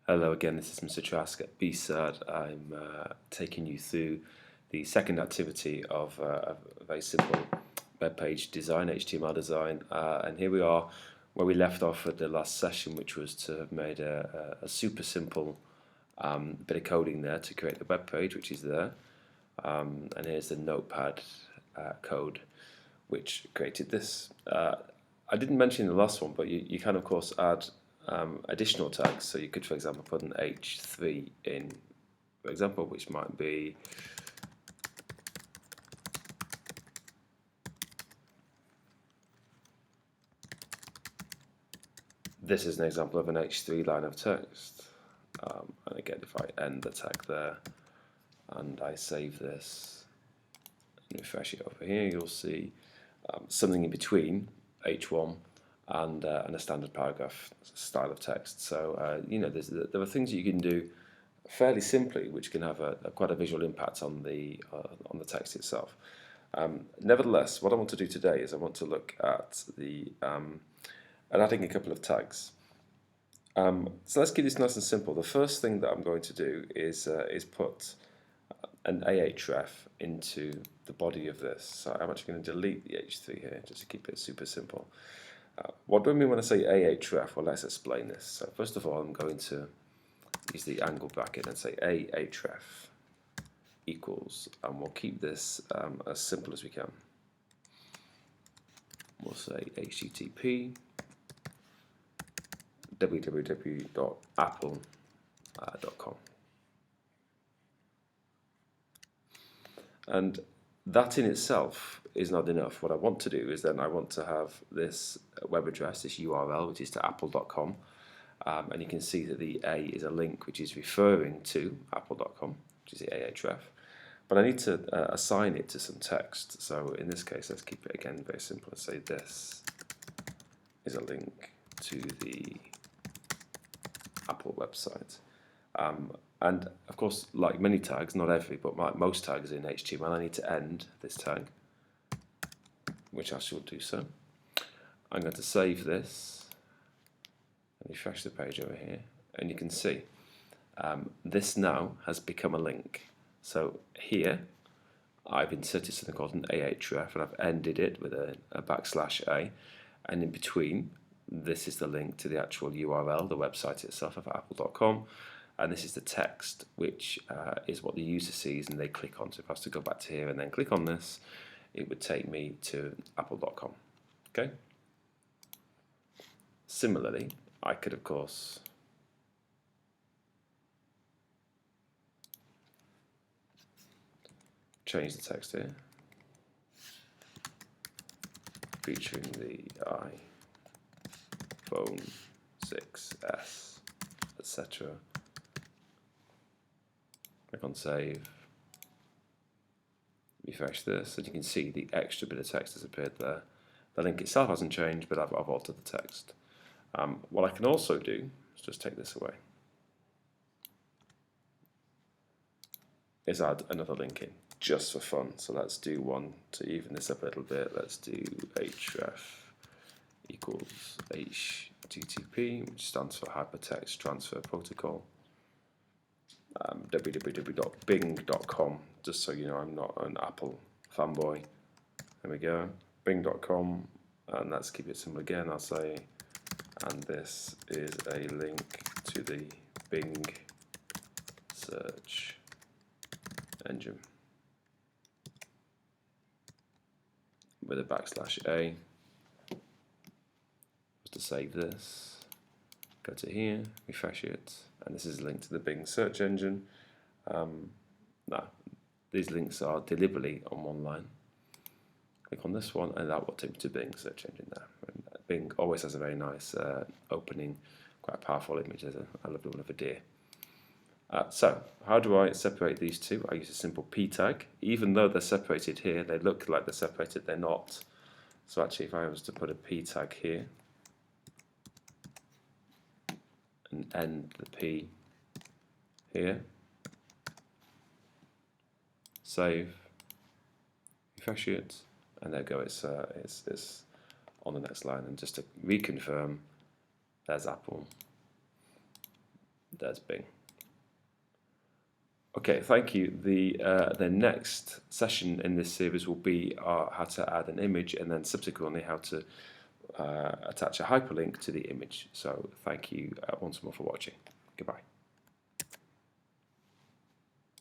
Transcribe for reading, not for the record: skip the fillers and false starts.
Hello again, this is Mr. Trask at BSAD. I'm taking you through the second activity of a very simple web page design, HTML design. And here we are where we left off at the last session, which was to have made a super simple bit of coding there to create the web page, which is there. And here's the Notepad code, which created this. I didn't mention the last one, but you can of course add additional tags. So you could, for example, put an H3 in, for example, which might be this is an example of an H3 line of text. And again, if I end the tag there and I save this and refresh it over here, you'll see something in between H1 and a standard paragraph style of text. So you know, there are things that you can do fairly simply, which can have quite a visual impact on the text itself. Nevertheless, what I want to do today is I want to look at adding a couple of tags. So let's keep this nice and simple. The first thing that I'm going to do is put an ahref into the body of this. So I'm actually going to delete the h3 here just to keep it super simple. What do I mean when I say ahref? Well, let's explain this. So first of all, I'm going to use the angle bracket and say ahref equals, and we'll keep this as simple as we can. We'll say http www.apple.com. And that in itself is not enough. What I want to do is then I want to have this web address, this URL, which is to apple.com. And you can see that the A is a link which is referring to apple.com, which is the ahref. But I need to assign it to some text. So in this case, let's keep it again very simple and say this is a link to the Apple website. And of course, like many tags, not every, but most tags in HTML, I need to end this tag, which I shall do so. I'm going to save this and refresh the page over here, and you can see this now has become a link. So here I've inserted something called an ahref, and I've ended it with a \a, and in between this is the link to the actual URL, the website itself of apple.com, and this is the text, which is what the user sees and they click on. So if I was to go back to here and then click on this, it would take me to apple.com. Okay. Similarly, I could of course change the text here, featuring the iPhone 6s, etc. Click on save, refresh this, and you can see the extra bit of text has appeared there. The link itself hasn't changed, but I've altered the text. What I can also do is just take this away, is add another link in, just for fun. So let's do one to even this up a little bit. Let's do href equals HTTP, which stands for Hypertext Transfer Protocol, www.bing.com, just so you know I'm not an Apple fanboy. There we go, bing.com, and let's keep it simple again. I'll say, and this is a link to the Bing search engine with a \a. To save this, go to here, refresh it, and this is a link to the Bing search engine. Now, these links are deliberately on one line. Click on this one, and that will take me to Bing search engine there. And Bing always has a very nice opening, quite powerful image. There's a lovely one of a deer. So, how do I separate these two? I use a simple p tag. Even though they're separated here, they look like they're separated, they're not. So actually, if I was to put a p tag here, and end the P here, save, refresh it, and there we go, it's on the next line. And just to reconfirm, there's Apple, there's Bing. Okay, thank you. The next session in this series will be how to add an image, and then subsequently how to attach a hyperlink to the image. So thank you once more for watching. Goodbye.